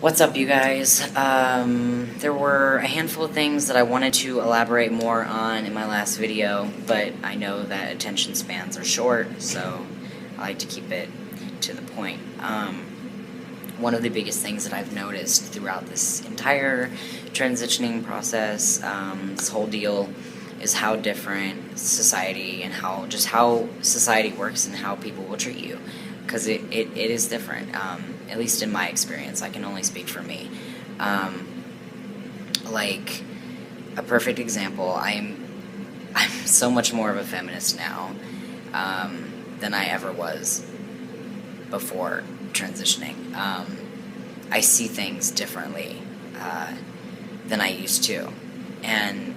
What's up, you guys? There were a handful of things that I wanted to elaborate more on in my last video, but I know that attention spans are short, so I like to keep it to the point. One of the biggest things that I've noticed throughout this entire transitioning process, this whole deal, is how different society and how society works and how people will treat you. Because it is different, at least in my experience. I can only speak for me. Like, a perfect example, I'm so much more of a feminist now than I ever was before transitioning. I see things differently than I used to. And,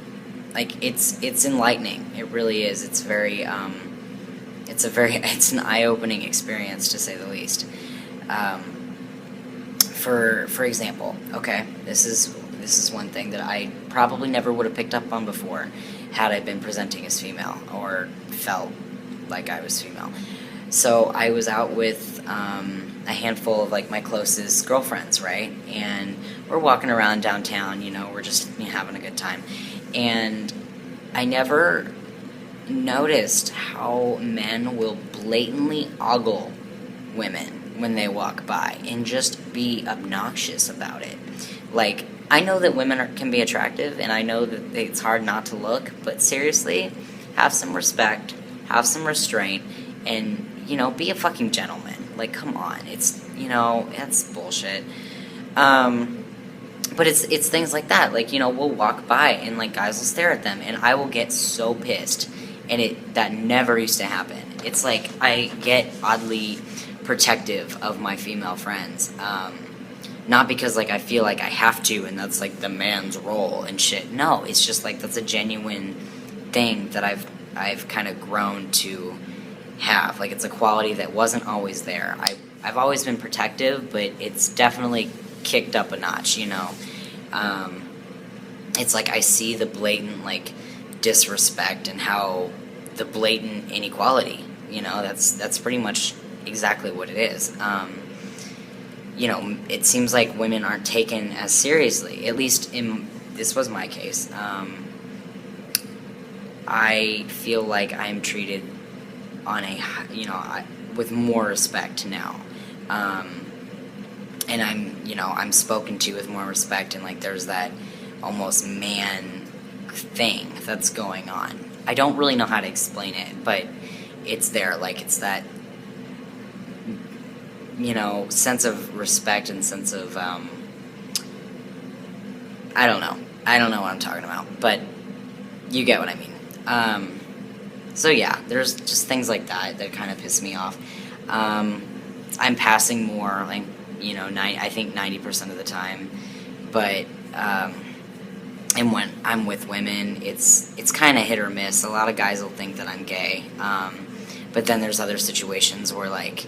like, it's enlightening. It really is. It's very... It's an eye-opening experience, to say the least. For example, okay, this is one thing that I probably never would have picked up on before had I been presenting as female or felt like I was female. So I was out with a handful of like my closest girlfriends, right? And we're walking around downtown, we're just having a good time, and I never noticed how men will blatantly ogle women when they walk by and just be obnoxious about it. Like, I know that women can be attractive, and I know that it's hard not to look, but seriously, have some respect, have some restraint, and, be a fucking gentleman. Like, come on. It's, that's bullshit. But it's things like that. Like, we'll walk by, and, like, guys will stare at them, and I will get so pissed. And that never used to happen. It's like I get oddly protective of my female friends. Not because like I feel like I have to and that's like the man's role and shit. No, it's just like that's a genuine thing that I've kind of grown to have. Like, it's a quality that wasn't always there. I've always been protective, but it's definitely kicked up a notch, It's like I see the blatant like disrespect and how the blatant inequality, that's pretty much exactly what it is. It seems like women aren't taken as seriously, at least this was my case. I feel like I'm treated on with more respect now. And I'm spoken to with more respect, and like there's that almost man thing that's going on. I don't really know how to explain it, but it's there. Like, it's that sense of respect and sense of I don't know what I'm talking about, but you get what I mean. So yeah, there's just things like that kind of piss me off. I'm passing more, like, I think 90% of the time, but and when I'm with women, it's kind of hit or miss. A lot of guys will think that I'm gay, but then there's other situations where, like,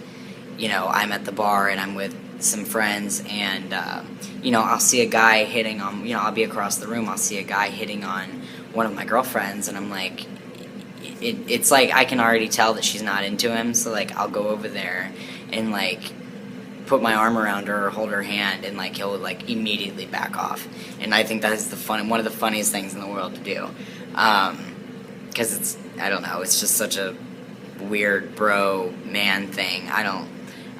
I'm at the bar and I'm with some friends, and I'll see a guy hitting on, I'll be across the room, I'll see a guy hitting on one of my girlfriends, and I'm like, it's like I can already tell that she's not into him, so like I'll go over there and like put my arm around her or hold her hand, and like he'll like immediately back off. And I think that is one of the funniest things in the world to do, because I don't know, it's just such a weird bro man thing.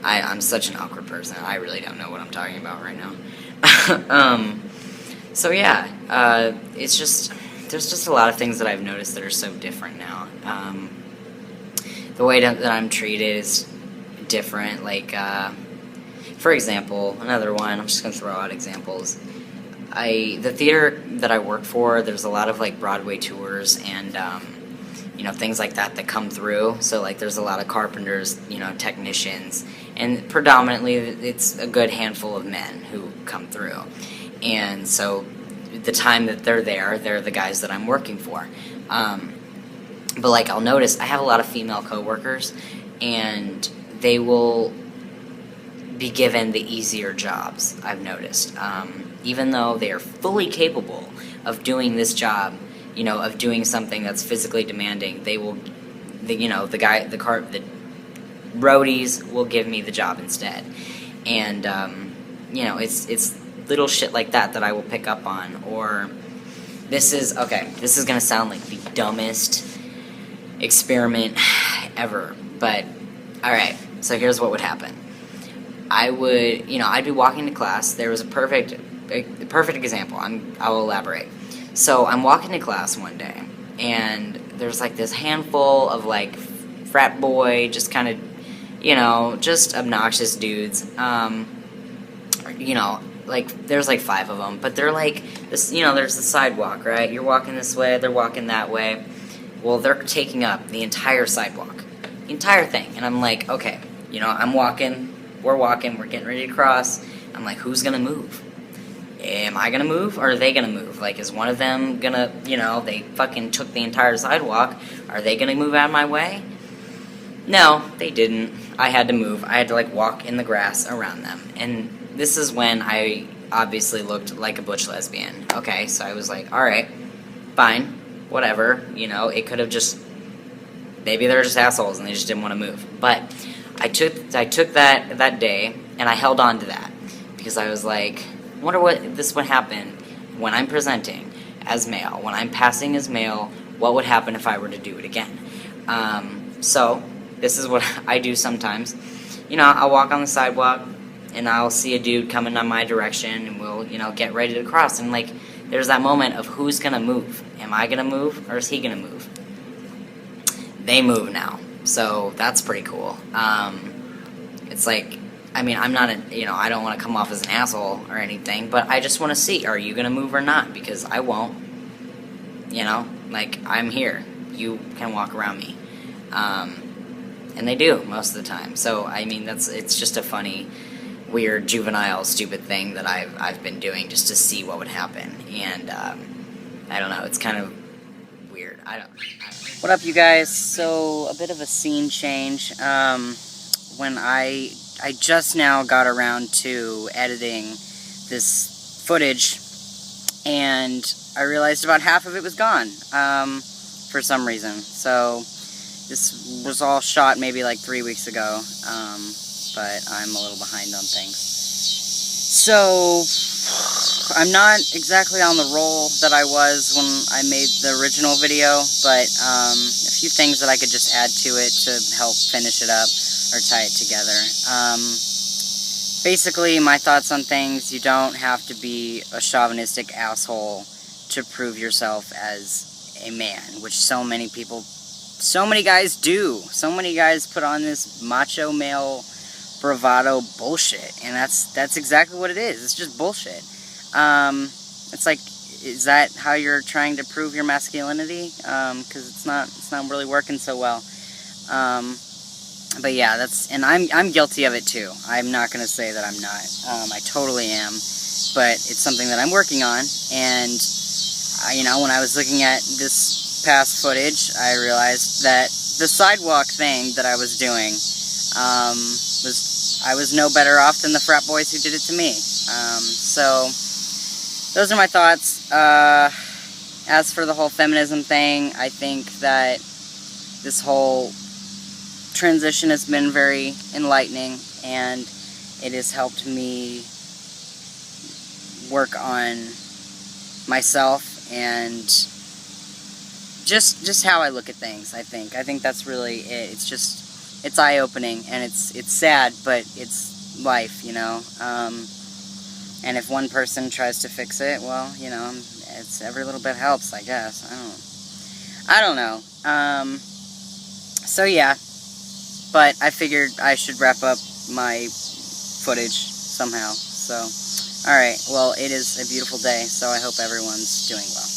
I'm such an awkward person. I really don't know what I'm talking about right now. So yeah, there's just a lot of things that I've noticed that are so different now. The way that I'm treated is different. Like, for example, another one, I'm just going to throw out examples. The theater that I work for, there's a lot of like Broadway tours and things like that come through. So like there's a lot of carpenters, technicians, and predominantly it's a good handful of men who come through. And so the time that they're there, they're the guys that I'm working for. But like I'll notice I have a lot of female coworkers, and they will be given the easier jobs, I've noticed. Even though they are fully capable of doing this job, of doing something that's physically demanding, they will, the roadies will give me the job instead. And you know, it's little shit like that that I will pick up on. Or this is gonna sound like the dumbest experiment ever, but alright, so here's what would happen. I'd be walking to class. There was a perfect example. I'll elaborate. So I'm walking to class one day, and there's like this handful of like frat boy, just kind of, just obnoxious dudes. Like there's like 5 of them, but they're like this. There's the sidewalk, right? You're walking this way, they're walking that way. Well, they're taking up the entire sidewalk, the entire thing, and I'm like, okay, I'm walking. We're walking, we're getting ready to cross. I'm like, who's gonna move? Am I gonna move, or are they gonna move? Like, is one of them gonna, they fucking took the entire sidewalk. Are they gonna move out of my way? No, they didn't. I had to move. I had to, like, walk in the grass around them. And this is when I obviously looked like a butch lesbian. Okay, so I was like, alright, fine, whatever. It could have just, maybe they're just assholes and they just didn't want to move. But I took that day, and I held on to that, because I was like, I wonder what this would happen when I'm presenting as male, when I'm passing as male, what would happen if I were to do it again? So, this is what I do sometimes. I'll walk on the sidewalk, and I'll see a dude coming on my direction, and we'll, get ready to cross, and, like, there's that moment of who's gonna move. Am I gonna move, or is he gonna move? They move now. So that's pretty cool. It's like, I'm not I don't want to come off as an asshole or anything, but I just want to see, are you going to move or not? Because I won't. Like, I'm here. You can walk around me. And they do most of the time. So, it's just a funny, weird, juvenile, stupid thing that I've been doing just to see what would happen. And, I don't know, it's kind of weird. I don't know. What up, you guys? So, a bit of a scene change. When I just now got around to editing this footage, and I realized about half of it was gone, for some reason. So, this was all shot maybe like 3 weeks ago, but I'm a little behind on things. So, I'm not exactly on the roll that I was when I made the original video, but a few things that I could just add to it to help finish it up or tie it together. Basically, my thoughts on things: you don't have to be a chauvinistic asshole to prove yourself as a man, which so many guys do. So many guys put on this macho male bravado bullshit, and that's exactly what it is. It's just bullshit. It's like, is that how you're trying to prove your masculinity? Because it's not really working so well. But yeah, and I'm guilty of it too. I'm not gonna say that I'm not. I totally am, but it's something that I'm working on. And when I was looking at this past footage, I realized that the sidewalk thing that I was doing, I was no better off than the frat boys who did it to me. So those are my thoughts. As for the whole feminism thing, I think that this whole transition has been very enlightening, and it has helped me work on myself and just how I look at things. I think that's really it. It's eye-opening, and it's sad, but it's life, and if one person tries to fix it, well, it's every little bit helps, I guess. I don't know. So yeah, but I figured I should wrap up my footage somehow. So, alright, well, it is a beautiful day, so I hope everyone's doing well.